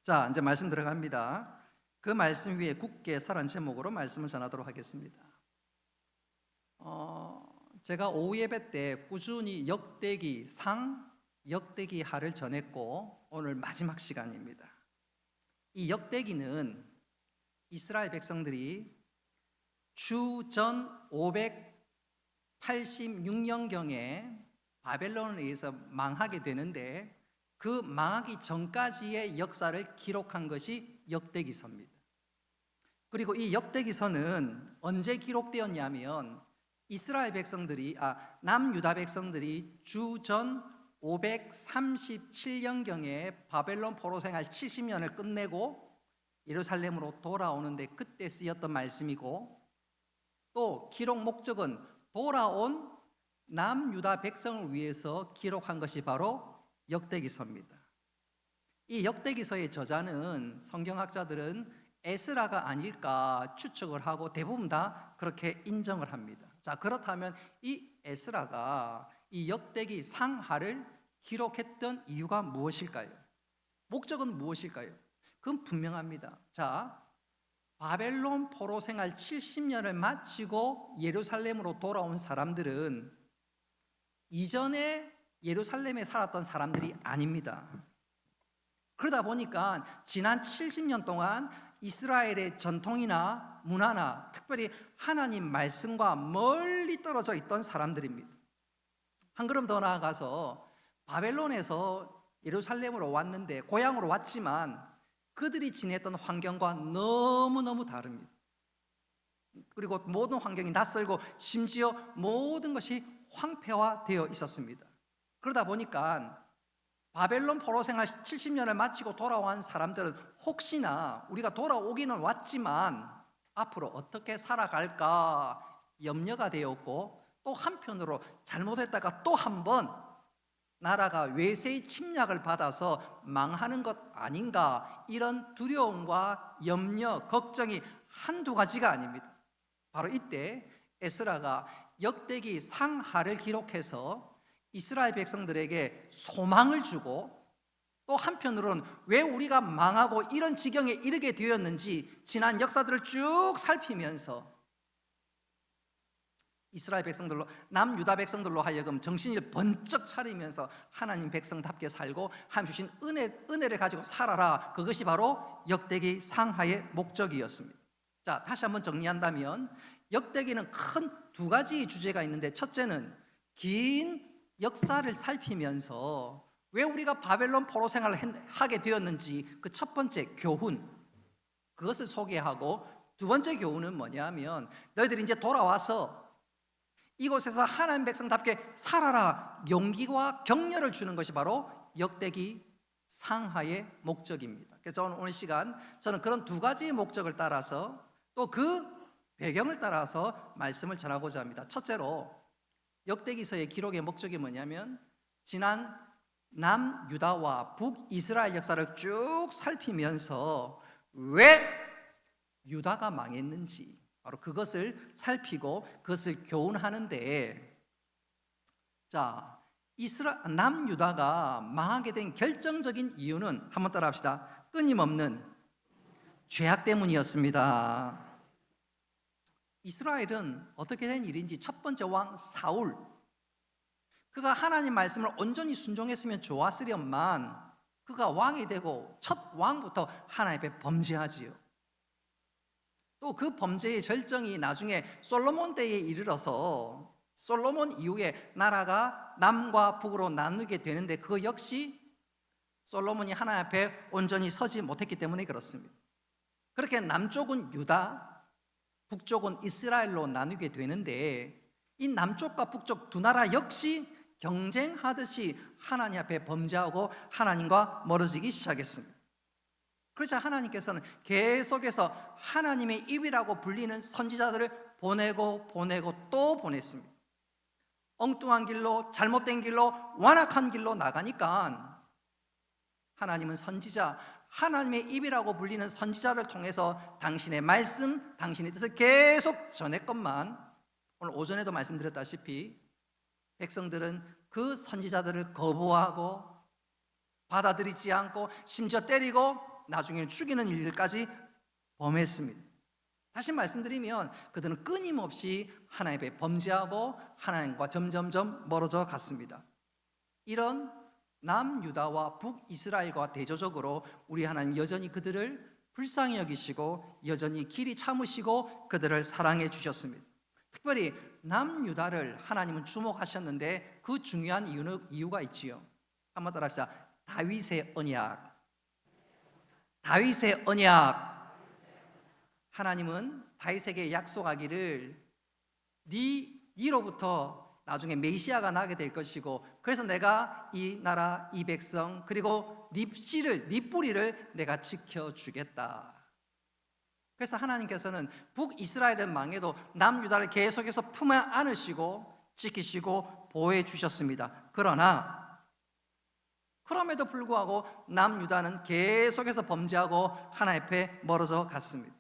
자, 이제 말씀 들어갑니다. 그 말씀 위에 굳게 서란 제목으로 말씀을 전하도록 하겠습니다. 제가 오후 예배 때 꾸준히 역대기 상, 역대기 하를 전했고 오늘 마지막 시간입니다. 이 역대기는 이스라엘 백성들이 주전 586년경에 바벨론에 의해서 망하게 되는데 그 망하기 전까지의 역사를 기록한 것이 역대기서입니다. 그리고 이 역대기서는 언제 기록되었냐면 이스라엘 백성들이 남유다 백성들이 주전 537년경에 바벨론 포로 생활 70년을 끝내고 예루살렘으로 돌아오는데 그때 쓰였던 말씀이고, 또 기록 목적은 돌아온 남유다 백성을 위해서 기록한 것이 바로 역대기서입니다. 이 역대기서의 저자는 성경학자들은 에스라가 아닐까 추측을 하고 대부분 다 그렇게 인정을 합니다. 자, 그렇다면 이 에스라가 이 역대기 상하를 기록했던 이유가 무엇일까요? 목적은 무엇일까요? 그건 분명합니다. 자, 바벨론 포로 생활 70년을 마치고 예루살렘으로 돌아온 사람들은 이전에 예루살렘에 살았던 사람들이 아닙니다. 그러다 보니까 지난 70년 동안 이스라엘의 전통이나 문화나 특별히 하나님 말씀과 멀리 떨어져 있던 사람들입니다. 한 걸음 더 나아가서 바벨론에서 예루살렘으로 왔는데, 고향으로 왔지만 그들이 지냈던 환경과 너무너무 다릅니다. 그리고 모든 환경이 낯설고 심지어 모든 것이 황폐화되어 있었습니다. 그러다 보니까 바벨론 포로 생활 70년을 마치고 돌아온 사람들은 혹시나 우리가 돌아오기는 왔지만 앞으로 어떻게 살아갈까 염려가 되었고, 또 한편으로 잘못했다가 또 한 번 나라가 외세의 침략을 받아서 망하는 것 아닌가, 이런 두려움과 염려, 걱정이 한두 가지가 아닙니다. 바로 이때 에스라가 역대기 상하를 기록해서 이스라엘 백성들에게 소망을 주고, 또 한편으로는 왜 우리가 망하고 이런 지경에 이르게 되었는지 지난 역사들을 쭉 살피면서 이스라엘 백성들로, 남유다 백성들로 하여금 정신을 번쩍 차리면서 하나님 백성답게 살고 하나님 주신 은혜를 가지고 살아라, 그것이 바로 역대기 상하의 목적이었습니다. 자, 다시 한번 정리한다면 역대기는 큰 두 가지 주제가 있는데, 첫째는 긴 역사를 살피면서 왜 우리가 바벨론 포로 생활을 하게 되었는지 그 첫 번째 교훈, 그것을 소개하고, 두 번째 교훈은 뭐냐면 너희들이 이제 돌아와서 이곳에서 하나님 백성답게 살아라, 용기와 격려를 주는 것이 바로 역대기 상하의 목적입니다. 그래서 오늘 시간 저는 그런 두 가지의 목적을 따라서 또 그 배경을 따라서 말씀을 전하고자 합니다. 첫째로 역대기서의 기록의 목적이 뭐냐면 지난 남유다와 북이스라엘 역사를 쭉 살피면서 왜 유다가 망했는지 바로 그것을 살피고 그것을 교훈하는데, 자, 남유다가 망하게 된 결정적인 이유는 한번 따라 합시다. 끊임없는 죄악 때문이었습니다. 이스라엘은 어떻게 된 일인지 첫 번째 왕 사울, 그가 하나님 말씀을 온전히 순종했으면 좋았으련만 그가 왕이 되고 첫 왕부터 하나님 앞에 범죄하지요. 또 그 범죄의 절정이 나중에 솔로몬 때에 이르러서 솔로몬 이후에 나라가 남과 북으로 나누게 되는데, 그 역시 솔로몬이 하나님 앞에 온전히 서지 못했기 때문에 그렇습니다. 그렇게 남쪽은 유다, 북쪽은 이스라엘로 나누게 되는데, 이 남쪽과 북쪽 두 나라 역시 경쟁하듯이 하나님 앞에 범죄하고 하나님과 멀어지기 시작했습니다. 그래서 하나님께서는 계속해서 하나님의 입이라고 불리는 선지자들을 보내고 또 보냈습니다. 엉뚱한 길로, 잘못된 길로, 완악한 길로 나가니까 하나님은 선지자, 하나님의 입이라고 불리는 선지자를 통해서 당신의 말씀, 당신의 뜻을 계속 전했건만, 오늘 오전에도 말씀드렸다시피 백성들은 그 선지자들을 거부하고 받아들이지 않고 심지어 때리고 나중에는 죽이는 일까지 범했습니다. 다시 말씀드리면 그들은 끊임없이 하나님 앞에 범죄하고 하나님과 점점점 멀어져 갔습니다. 이런 남유다와 북이스라엘과 대조적으로 우리 하나님 여전히 그들을 불쌍히 여기시고 여전히 길이 참으시고 그들을 사랑해 주셨습니다. 특별히 남유다를 하나님은 주목하셨는데 그 중요한 이유가 있지요. 한번 따라합시다. 다윗의 언약. 다윗의 언약. 하나님은 다윗에게 약속하기를 니로부터 나중에 메시아가 나게 될 것이고 그래서 내가 이 나라 이 백성 그리고 네 씨를 네 뿌리를 내가 지켜주겠다. 그래서 하나님께서는 북이스라엘은 망해도 남유다를 계속해서 품에 안으시고 지키시고 보호해 주셨습니다. 그럼에도 불구하고 남유다는 계속해서 범죄하고 하나님 앞에 멀어져 갔습니다.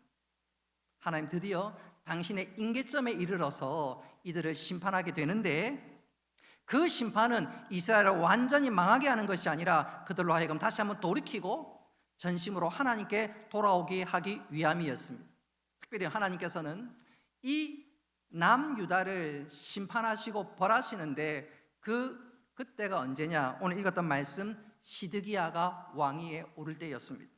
하나님 드디어 당신의 임계점에 이르러서 이들을 심판하게 되는데 그 심판은 이스라엘을 완전히 망하게 하는 것이 아니라 그들로 하여금 다시 한번 돌이키고 전심으로 하나님께 돌아오게 하기 위함이었습니다. 특별히 하나님께서는 이 남유다를 심판하시고 벌하시는데 그때가 언제냐? 오늘 읽었던 말씀 시드기야가 왕위에 오를 때였습니다.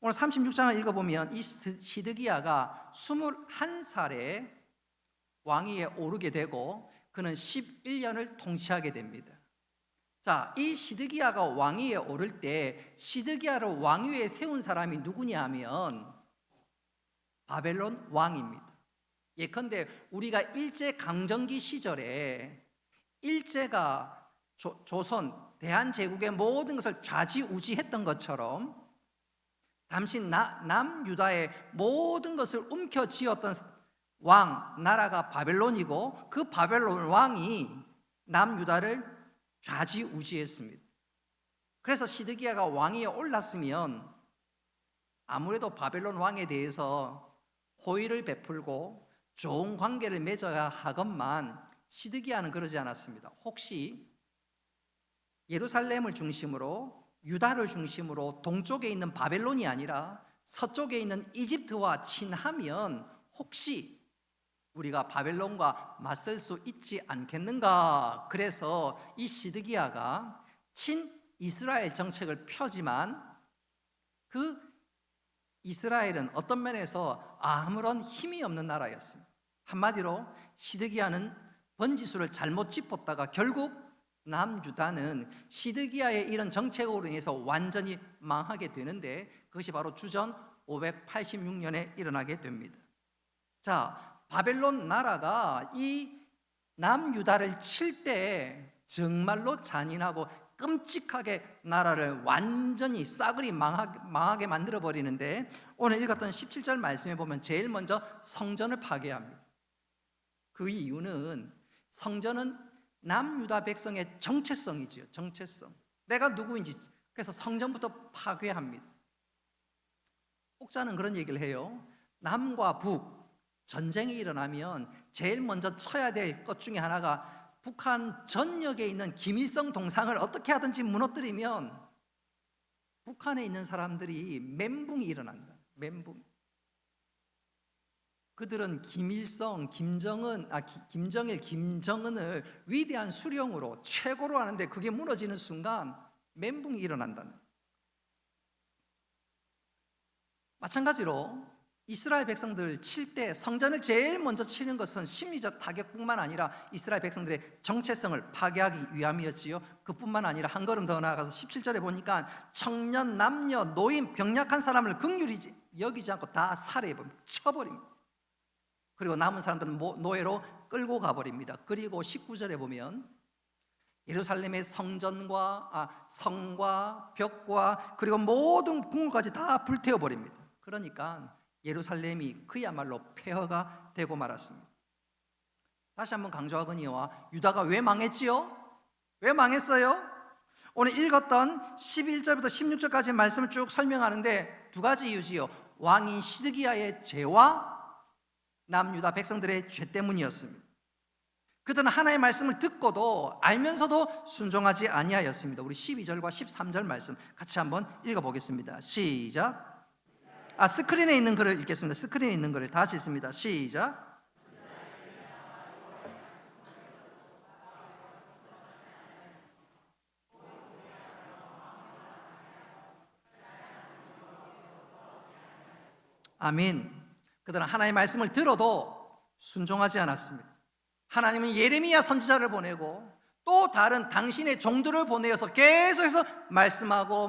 오늘 36장을 읽어보면 이 시드기야가 21살에 왕위에 오르게 되고 그는 11년을 통치하게 됩니다. 자, 이 시드기야가 왕위에 오를 때 시드기야를 왕위에 세운 사람이 누구냐 하면 바벨론 왕입니다. 예컨대 우리가 일제강점기 시절에 일제가 조선 대한제국의 모든 것을 좌지우지했던 것처럼 당시 남유다의 모든 것을 움켜쥐었던 나라가 바벨론이고 그 바벨론 왕이 남유다를 좌지우지했습니다. 그래서 시드기야가 왕위에 올랐으면 아무래도 바벨론 왕에 대해서 호의를 베풀고 좋은 관계를 맺어야 하건만 시드기야는 그러지 않았습니다. 혹시 예루살렘을 중심으로 유다를 중심으로 동쪽에 있는 바벨론이 아니라 서쪽에 있는 이집트와 친하면 혹시 우리가 바벨론과 맞설 수 있지 않겠는가? 그래서 이 시드기야가 친이스라엘 정책을 펴지만 그 이스라엘은 어떤 면에서 아무런 힘이 없는 나라였습니다. 한마디로 시드기야는 번지수를 잘못 짚었다가 결국 남유다는 시드기야의 이런 정책으로 인해서 완전히 망하게 되는데 그것이 바로 주전 586년에 일어나게 됩니다. 자, 바벨론 나라가 이 남유다를 칠 때 정말로 잔인하고 끔찍하게 나라를 완전히 싸그리 망하게 만들어 버리는데 오늘 읽었던 17절 말씀에 보면 제일 먼저 성전을 파괴합니다. 그 이유는 성전은 남유다 백성의 정체성이지요. 정체성. 내가 누구인지. 그래서 성전부터 파괴합니다. 혹자는 그런 얘기를 해요. 남과 북 전쟁이 일어나면 제일 먼저 쳐야 될 것 중에 하나가 북한 전역에 있는 김일성 동상을 어떻게 하든지 무너뜨리면 북한에 있는 사람들이 멘붕이 일어난다. 멘붕. 그들은 김일성, 김정일, 김정은을 위대한 수령으로 최고로 하는데 그게 무너지는 순간 멘붕이 일어난다는. 마찬가지로 이스라엘 백성들 칠 때 성전을 제일 먼저 치는 것은 심리적 타격뿐만 아니라 이스라엘 백성들의 정체성을 파괴하기 위함이었지요. 그뿐만 아니라 한 걸음 더 나아가서 17절에 보니까 청년, 남녀, 노인, 병약한 사람을 긍휼히 여기지 않고 다 살해해버립니다. 쳐버립니다. 그리고 남은 사람들은 노예로 끌고 가버립니다. 그리고 19절에 보면 예루살렘의 성전과 성과 벽과 그리고 모든 궁궐까지 다 불태워버립니다. 그러니까 예루살렘이 그야말로 폐허가 되고 말았습니다. 다시 한번 강조하거니와 유다가 왜 망했지요? 왜 망했어요? 오늘 읽었던 11절부터 16절까지 말씀을 쭉 설명하는데 두 가지 이유지요. 왕인 시드기야의 죄와 남유다 백성들의 죄 때문이었습니다. 그들은 하나님의 말씀을 듣고도 알면서도 순종하지 아니하였습니다. 우리 12절과 13절 말씀 같이 한번 읽어보겠습니다. 시작. 스크린에 있는 글을 읽겠습니다. 스크린에 있는 글을 다시 읽습니다. 시작. 아멘. 그들은 하나님의 말씀을 들어도 순종하지 않았습니다. 하나님은 예레미야 선지자를 보내고 또 다른 당신의 종들을 보내어서 계속해서 말씀하고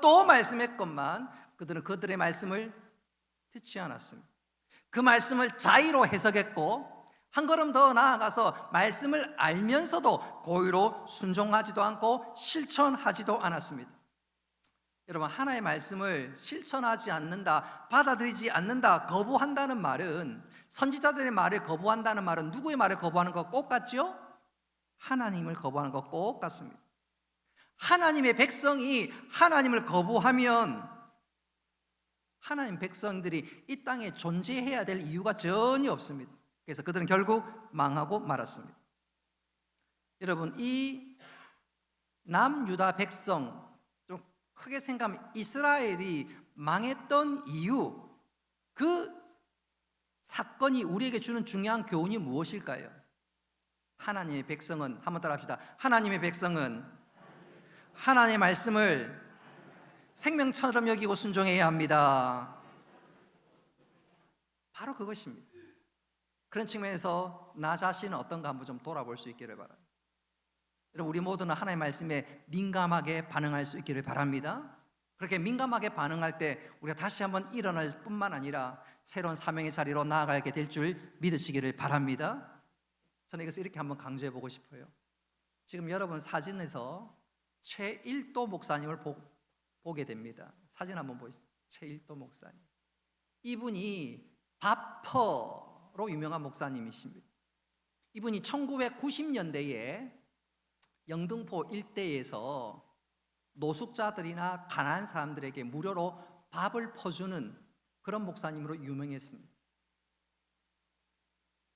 또 말씀했건만 그들은 그들의 말씀을 듣지 않았습니다. 그 말씀을 자의로 해석했고 한 걸음 더 나아가서 말씀을 알면서도 고의로 순종하지도 않고 실천하지도 않았습니다. 여러분, 하나님의 말씀을 실천하지 않는다, 받아들이지 않는다, 거부한다는 말은, 선지자들의 말을 거부한다는 말은 누구의 말을 거부하는 것 꼭 같지요? 하나님을 거부하는 것 꼭 같습니다. 하나님의 백성이 하나님을 거부하면 하나님 백성들이 이 땅에 존재해야 될 이유가 전혀 없습니다. 그래서 그들은 결국 망하고 말았습니다. 여러분, 이 남유다 백성, 좀 크게 생각하면 이스라엘이 망했던 이유, 그 사건이 우리에게 주는 중요한 교훈이 무엇일까요? 하나님의 백성은, 한번 따라 합시다. 하나님의 백성은 하나님의 말씀을 생명처럼 여기고 순종해야 합니다. 바로 그것입니다. 그런 측면에서 나 자신은 어떤가 한번 좀 돌아볼 수 있기를 바랍니다. 여러분, 우리 모두는 하나님의 말씀에 민감하게 반응할 수 있기를 바랍니다. 그렇게 민감하게 반응할 때 우리가 다시 한번 일어날 뿐만 아니라 새로운 사명의 자리로 나아가게 될 줄 믿으시기를 바랍니다. 저는 이것을 이렇게 한번 강조해 보고 싶어요. 지금 여러분 사진에서 최일도 목사님을 보게 됩니다. 사진 한번 보시죠. 최일도 목사님. 이분이 바퍼로 유명한 목사님이십니다. 이분이 1990년대에 영등포 일대에서 노숙자들이나 가난한 사람들에게 무료로 밥을 퍼주는 그런 목사님으로 유명했습니다.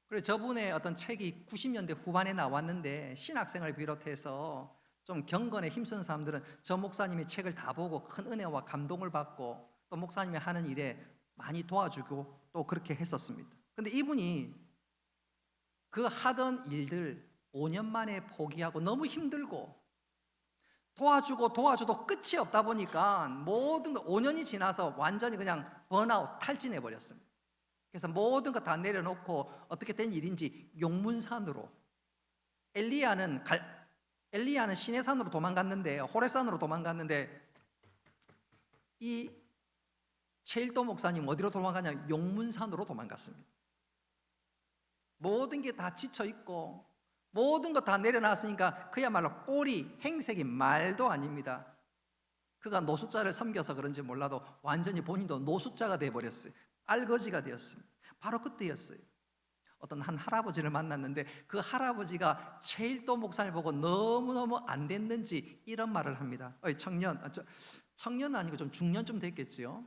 그래서 저분의 어떤 책이 90년대 후반에 나왔는데 신학생을 비롯해서 좀 경건에 힘쓴 사람들은 저 목사님의 책을 다 보고 큰 은혜와 감동을 받고 또 목사님이 하는 일에 많이 도와주고 또 그렇게 했었습니다. 근데 이분이 그 하던 일들 5년 만에 포기하고 너무 힘들고 도와줘도 끝이 없다 보니까 모든 거 5년이 지나서 완전히 그냥 번아웃, 탈진해 버렸습니다. 그래서 모든 거 다 내려놓고 어떻게 된 일인지 용문산으로, 엘리야는 시내산으로 도망갔는데, 호렙산으로 도망갔는데 이 최일도 목사님 어디로 도망가냐? 용문산으로 도망갔습니다. 모든 게 다 지쳐 있고 모든 거 다 내려놨으니까 그야말로 꼴이, 행색이 말도 아닙니다. 그가 노숙자를 섬겨서 그런지 몰라도 완전히 본인도 노숙자가 되어버렸어요. 알거지가 되었습니다. 바로 그때였어요. 어떤 한 할아버지를 만났는데 그 할아버지가 최일도 목사님을 보고 너무너무 안 됐는지 이런 말을 합니다. 청년은 아니고 좀 중년쯤 됐겠지요.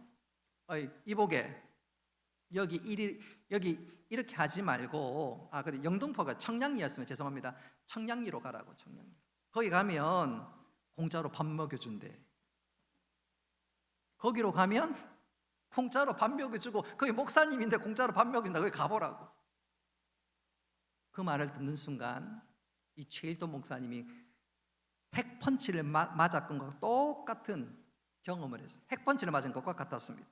이보게, 여기 이렇게 하지 말고, 근데 영등포가 청량리였으면 죄송합니다. 청량리로 가라고. 청량리. 거기 가면 공짜로 밥 먹여준대. 거기로 가면 공짜로 밥 먹여주고, 거기 목사님인데 공짜로 밥 먹여준다. 거기 가보라고. 그 말을 듣는 순간 이 최일도 목사님이 핵펀치를 맞았던 것과 똑같은 경험을 했어요. 핵펀치를 맞은 것과 같았습니다.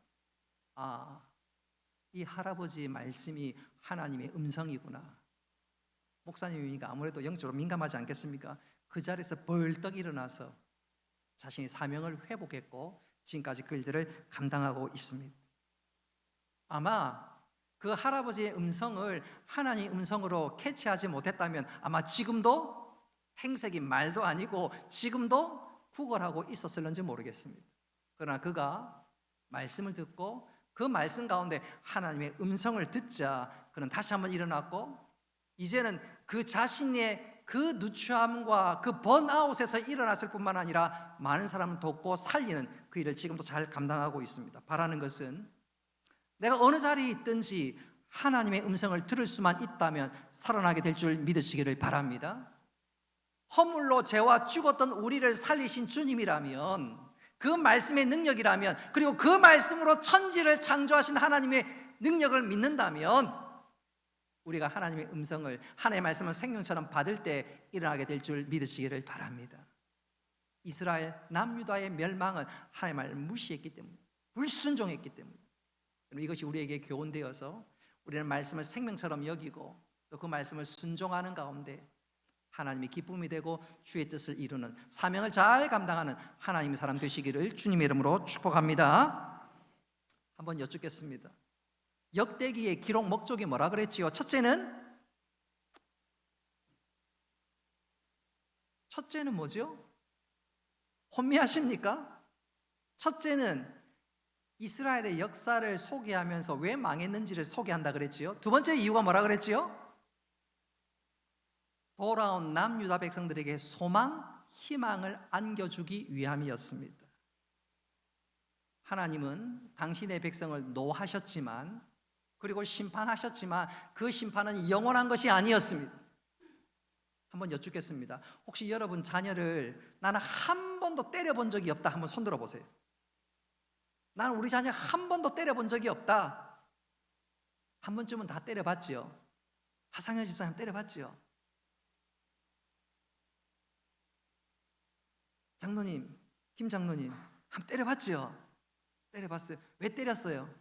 이 할아버지의 말씀이 하나님의 음성이구나. 목사님이니까 아무래도 영적으로 민감하지 않겠습니까? 그 자리에서 벌떡 일어나서 자신의 사명을 회복했고 지금까지 그 일들을 감당하고 있습니다. 아마 그 할아버지의 음성을 하나님의 음성으로 캐치하지 못했다면 아마 지금도 행색이 말도 아니고 지금도 구걸하고 있었을는지 모르겠습니다. 그러나 그가 말씀을 듣고 그 말씀 가운데 하나님의 음성을 듣자 그는 다시 한번 일어났고 이제는 그 자신의 그 누추함과 그 번아웃에서 일어났을 뿐만 아니라 많은 사람을 돕고 살리는 그 일을 지금도 잘 감당하고 있습니다. 바라는 것은 내가 어느 자리에 있든지 하나님의 음성을 들을 수만 있다면 살아나게 될 줄 믿으시기를 바랍니다. 허물로 죄와 죽었던 우리를 살리신 주님이라면, 그 말씀의 능력이라면, 그리고 그 말씀으로 천지를 창조하신 하나님의 능력을 믿는다면 우리가 하나님의 음성을, 하나님의 말씀을 생명처럼 받을 때 일어나게 될 줄 믿으시기를 바랍니다. 이스라엘 남유다의 멸망은 하나님의 말을 무시했기 때문에, 불순종했기 때문에, 이것이 우리에게 교훈되어서 우리는 말씀을 생명처럼 여기고 또 그 말씀을 순종하는 가운데 하나님의 기쁨이 되고 주의 뜻을 이루는, 사명을 잘 감당하는 하나님의 사람 되시기를 주님의 이름으로 축복합니다. 한번 여쭙겠습니다. 역대기의 기록 목적이 뭐라 그랬지요? 첫째는 뭐죠? 혼미하십니까? 첫째는 이스라엘의 역사를 소개하면서 왜 망했는지를 소개한다 그랬지요. 두 번째 이유가 뭐라 그랬지요? 돌아온 남유다 백성들에게 소망, 희망을 안겨주기 위함이었습니다. 하나님은 당신의 백성을 노하셨지만, 그리고 심판하셨지만 그 심판은 영원한 것이 아니었습니다. 한번 여쭙겠습니다. 혹시 여러분 자녀를 나는 한 번도 때려본 적이 없다, 한번 손들어 보세요. 나는 우리 자녀 한 번도 때려본 적이 없다. 한 번쯤은 다 때려봤지요. 하상현 집사님 때려봤지요. 장로님, 김 장로님 한번 때려봤지요. 때려봤어요. 왜 때렸어요?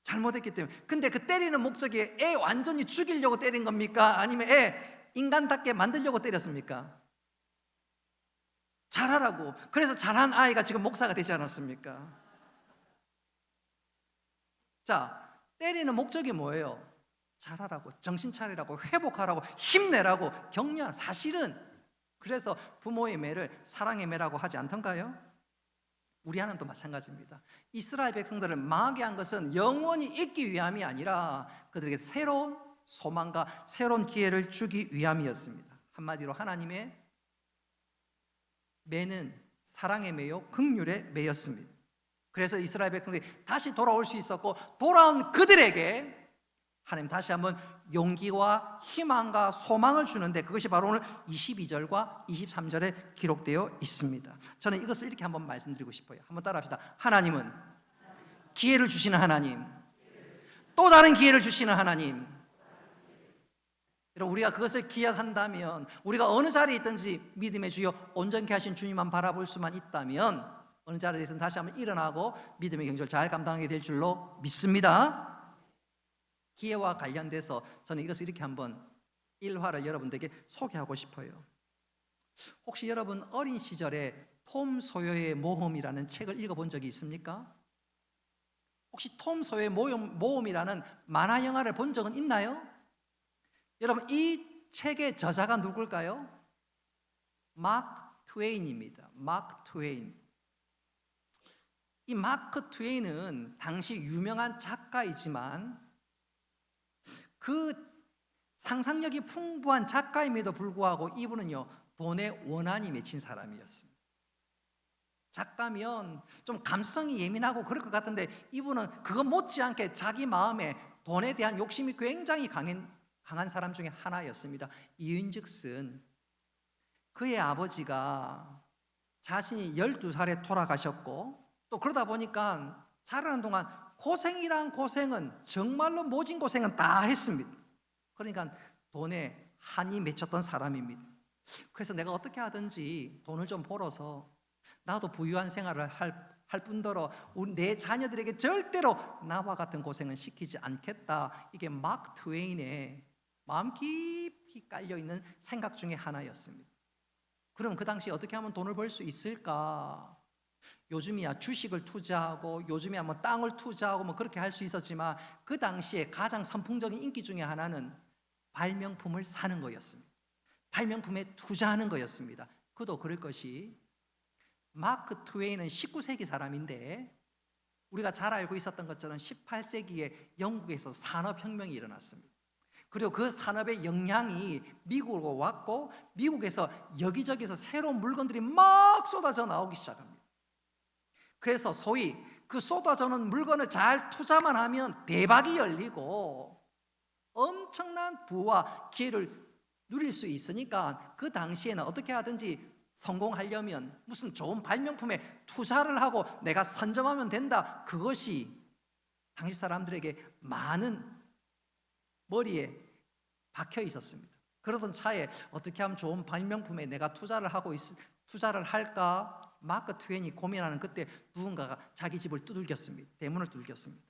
잘못했기 때문에. 근데 그 때리는 목적이 애 완전히 죽이려고 때린 겁니까? 아니면 애 인간답게 만들려고 때렸습니까? 잘하라고. 그래서 잘한 아이가 지금 목사가 되지 않았습니까? 자, 때리는 목적이 뭐예요? 잘하라고, 정신 차리라고, 회복하라고, 힘내라고, 격려하는. 사실은 그래서 부모의 매를 사랑의 매라고 하지 않던가요? 우리 하나님도 마찬가지입니다. 이스라엘 백성들을 망하게 한 것은 영원히 있기 위함이 아니라 그들에게 새로운 소망과 새로운 기회를 주기 위함이었습니다. 한마디로 하나님의 매는 사랑의 매요, 긍휼의 매였습니다. 그래서 이스라엘 백성들이 다시 돌아올 수 있었고, 돌아온 그들에게 하나님 다시 한번 용기와 희망과 소망을 주는데, 그것이 바로 오늘 22절과 23절에 기록되어 있습니다. 저는 이것을 이렇게 한번 말씀드리고 싶어요. 한번 따라합시다. 하나님은 기회를 주시는 하나님, 또 다른 기회를 주시는 하나님. 여러분, 우리가 그것을 기억한다면, 우리가 어느 자리에 있든지 믿음의 주여 온전케 하신 주님만 바라볼 수만 있다면 어느 자리에서는 다시 한번 일어나고 믿음의 경주를 잘 감당하게 될 줄로 믿습니다. 기회와 관련돼서 저는 이것을 이렇게 한번 일화를 여러분들에게 소개하고 싶어요. 혹시 여러분 어린 시절에 톰 소요의 모험이라는 책을 읽어본 적이 있습니까? 혹시 톰 소요의 모험이라는 만화 영화를 본 적은 있나요? 여러분, 이 책의 저자가 누굴까요? 마크 트웨인입니다. 마크 트웨인. 이 마크 트웨인은 당시 유명한 작가이지만 그 상상력이 풍부한 작가임에도 불구하고 이분은요, 돈에 원한이 맺힌 사람이었습니다. 작가면 좀 감수성이 예민하고 그럴 것 같은데 이분은 그거 못지않게 자기 마음에 돈에 대한 욕심이 굉장히 강한 사람 중에 하나였습니다. 이윤즉슨 그의 아버지가 자신이 12살에 돌아가셨고, 또 그러다 보니까 자라는 동안 고생이란 고생은, 정말로 모진 고생은 다 했습니다. 그러니까 돈에 한이 맺혔던 사람입니다. 그래서 내가 어떻게 하든지 돈을 좀 벌어서 나도 부유한 생활을 할 뿐더러 내 자녀들에게 절대로 나와 같은 고생은 시키지 않겠다. 이게 마크 트웨인의 마음 깊이 깔려있는 생각 중에 하나였습니다. 그럼 그 당시 어떻게 하면 돈을 벌 수 있을까? 요즘이야 주식을 투자하고, 요즘이야 뭐 땅을 투자하고 뭐 그렇게 할 수 있었지만, 그 당시에 가장 선풍적인 인기 중에 하나는 발명품을 사는 거였습니다. 발명품에 투자하는 거였습니다. 그도 그럴 것이, 마크 트웨인은 19세기 사람인데 우리가 잘 알고 있었던 것처럼 18세기에 영국에서 산업혁명이 일어났습니다. 그리고 그 산업의 영향이 미국으로 왔고, 미국에서 여기저기서 새로운 물건들이 막 쏟아져 나오기 시작합니다. 그래서 소위 그 쏟아져는 물건을 잘 투자만 하면 대박이 열리고 엄청난 부와 기회를 누릴 수 있으니까 그 당시에는 어떻게 하든지 성공하려면 무슨 좋은 발명품에 투자를 하고 내가 선점하면 된다. 그것이 당시 사람들에게 많은 머리에 박혀 있었습니다. 그러던 차에 어떻게 하면 좋은 발명품에 내가 투자를 할까? 마크 트웨인이 고민하는 그때 누군가가 자기 집을 두들겼습니다. 대문을 두들겼습니다.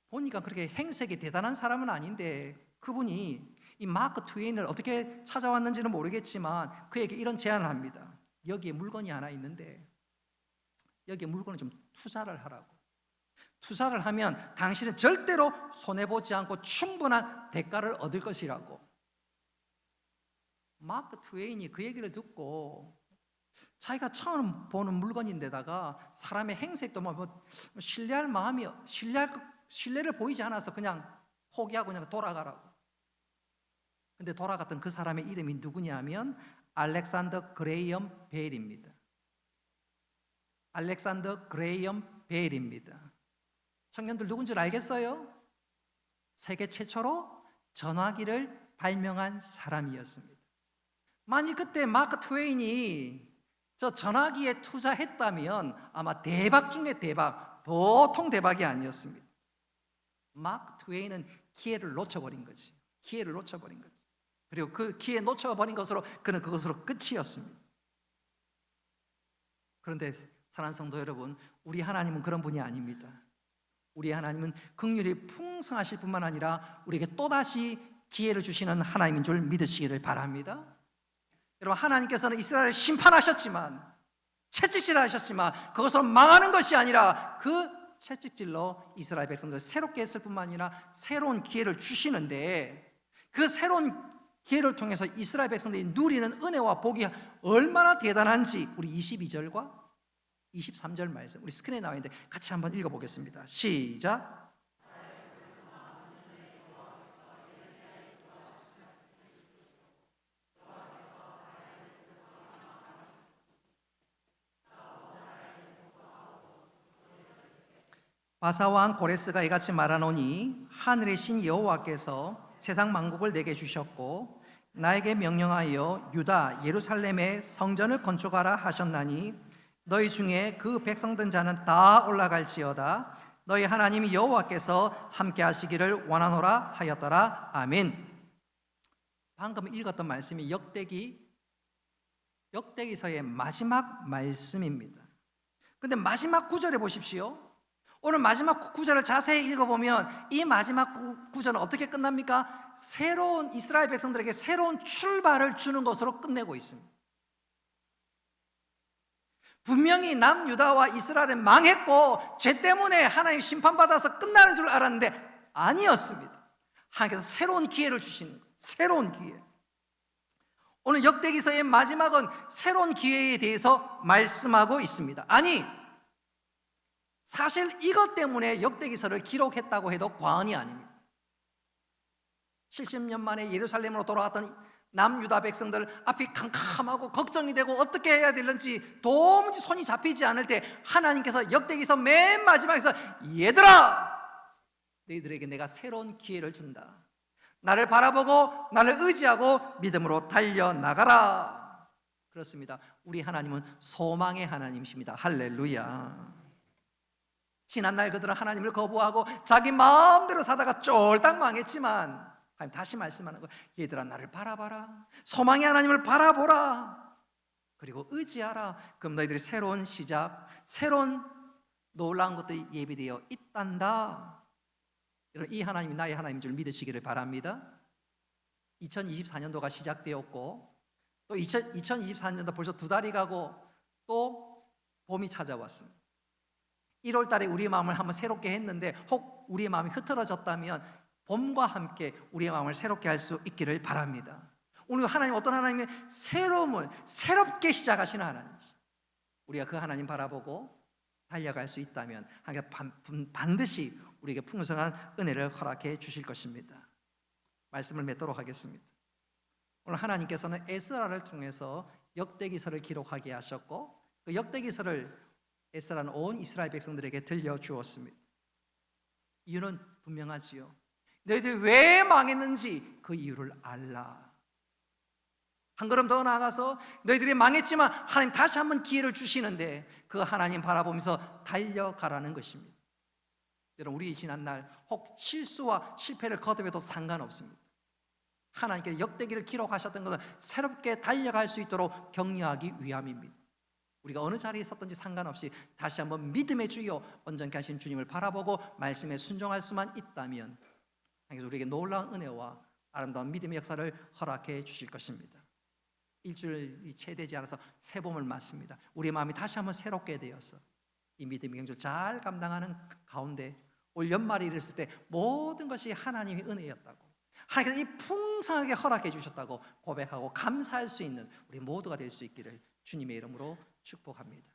보니까 그렇게 행색이 대단한 사람은 아닌데 그분이 이 마크 트웨인을 어떻게 찾아왔는지는 모르겠지만 그에게 이런 제안을 합니다. 여기에 물건이 하나 있는데 여기에 물건을 좀 투자를 하라고. 투자를 하면 당신은 절대로 손해보지 않고 충분한 대가를 얻을 것이라고. 마크 트웨인이 그 얘기를 듣고 자기가 처음 보는 물건인데다가 사람의 행색도 신뢰할 마음이 신뢰를 보이지 않아서 그냥 포기하고 그냥 돌아가라고. 근데 돌아갔던 그 사람의 이름이 누구냐면 알렉산더 그레이엄 벨입니다. 알렉산더 그레이엄 벨입니다. 청년들 누군지 알겠어요? 세계 최초로 전화기를 발명한 사람이었습니다. 만일 그때 마크 트웨인이 저 전화기에 투자했다면 아마 대박 중에 대박, 보통 대박이 아니었습니다. 마크 트웨인은 기회를 놓쳐버린 거지. 기회를 놓쳐버린 거지. 그리고 그 기회 놓쳐버린 것으로 그는 그것으로 끝이었습니다. 그런데 사랑하는 성도 여러분, 우리 하나님은 그런 분이 아닙니다. 우리 하나님은 긍휼이 풍성하실 뿐만 아니라 우리에게 또다시 기회를 주시는 하나님인 줄 믿으시기를 바랍니다. 여러분, 하나님께서는 이스라엘을 심판하셨지만, 채찍질하셨지만 그것으로 망하는 것이 아니라 그 채찍질로 이스라엘 백성들을 새롭게 했을 뿐만 아니라 새로운 기회를 주시는데, 그 새로운 기회를 통해서 이스라엘 백성들이 누리는 은혜와 복이 얼마나 대단한지 우리 22절과 23절 말씀, 우리 스크린에 나와 있는데 같이 한번 읽어보겠습니다. 시작. 바사왕 고레스가 이같이 말하노니 하늘의 신 여호와께서 세상 만국을 내게 주셨고 나에게 명령하여 유다 예루살렘의 성전을 건축하라 하셨나니 너희 중에 그 백성된 자는 다 올라갈지어다. 너희 하나님 여호와께서 함께 하시기를 원하노라 하였더라. 아멘. 방금 읽었던 말씀이 역대기서의 마지막 말씀입니다. 근데 마지막 구절에 보십시오. 오늘 마지막 구절을 자세히 읽어보면 이 마지막 구절은 어떻게 끝납니까? 새로운 이스라엘 백성들에게 새로운 출발을 주는 것으로 끝내고 있습니다. 분명히 남유다와 이스라엘은 망했고 죄 때문에 하나님 심판받아서 끝나는 줄 알았는데 아니었습니다. 하나님께서 새로운 기회를 주시는 거예요. 새로운 기회. 오늘 역대기서의 마지막은 새로운 기회에 대해서 말씀하고 있습니다. 아니, 사실 이것 때문에 역대기서를 기록했다고 해도 과언이 아닙니다. 70년 만에 예루살렘으로 돌아왔던 남유다 백성들 앞이 캄캄하고 걱정이 되고 어떻게 해야 되는지 도무지 손이 잡히지 않을 때 하나님께서 역대기서 맨 마지막에서 얘들아, 너희들에게 내가 새로운 기회를 준다. 나를 바라보고 나를 의지하고 믿음으로 달려나가라. 그렇습니다. 우리 하나님은 소망의 하나님이십니다. 할렐루야. 지난날 그들은 하나님을 거부하고 자기 마음대로 사다가 쫄딱 망했지만 하나님 다시 말씀하는 거예요. 얘들아, 나를 바라봐라. 소망의 하나님을 바라보라. 그리고 의지하라. 그럼 너희들이 새로운 시작, 새로운 놀라운 것들이 예비되어 있단다. 여러분, 이 하나님이 나의 하나님인 줄 믿으시기를 바랍니다. 2024년도가 시작되었고 또 2024년도 벌써 2달이 가고 또 봄이 찾아왔습니다. 1월 달에 우리의 마음을 한번 새롭게 했는데 혹 우리의 마음이 흐트러졌다면 봄과 함께 우리의 마음을 새롭게 할 수 있기를 바랍니다. 오늘 하나님 어떤 하나님의 새로움을 새롭게 시작하시는 하나님이시죠. 우리가 그 하나님 바라보고 달려갈 수 있다면 하나님 반드시 우리에게 풍성한 은혜를 허락해 주실 것입니다. 말씀을 맺도록 하겠습니다. 오늘 하나님께서는 에스라를 통해서 역대기서를 기록하게 하셨고 그 역대기서를 에스라는 온 이스라엘 백성들에게 들려주었습니다. 이유는 분명하지요. 너희들이 왜 망했는지 그 이유를 알라. 한 걸음 더 나아가서 너희들이 망했지만 하나님 다시 한번 기회를 주시는데 그 하나님 바라보면서 달려가라는 것입니다. 여러분, 우리 지난 날 혹 실수와 실패를 거듭해도 상관없습니다. 하나님께 역대기를 기록하셨던 것은 새롭게 달려갈 수 있도록 격려하기 위함입니다. 우리가 어느 자리에 섰든지 상관없이 다시 한번 믿음의 주여 온전케 하신 주님을 바라보고 말씀에 순종할 수만 있다면 하나님께서 우리에게 놀라운 은혜와 아름다운 믿음의 역사를 허락해 주실 것입니다. 일주일이 채 되지 않아서 새봄을 맞습니다. 우리의 마음이 다시 한번 새롭게 되어서 이 믿음의 경주를 잘 감당하는 가운데 올 연말이 이랬을 때 모든 것이 하나님의 은혜였다고, 하나님께서 이 풍성하게 허락해 주셨다고 고백하고 감사할 수 있는 우리 모두가 될 수 있기를 주님의 이름으로 축복합니다.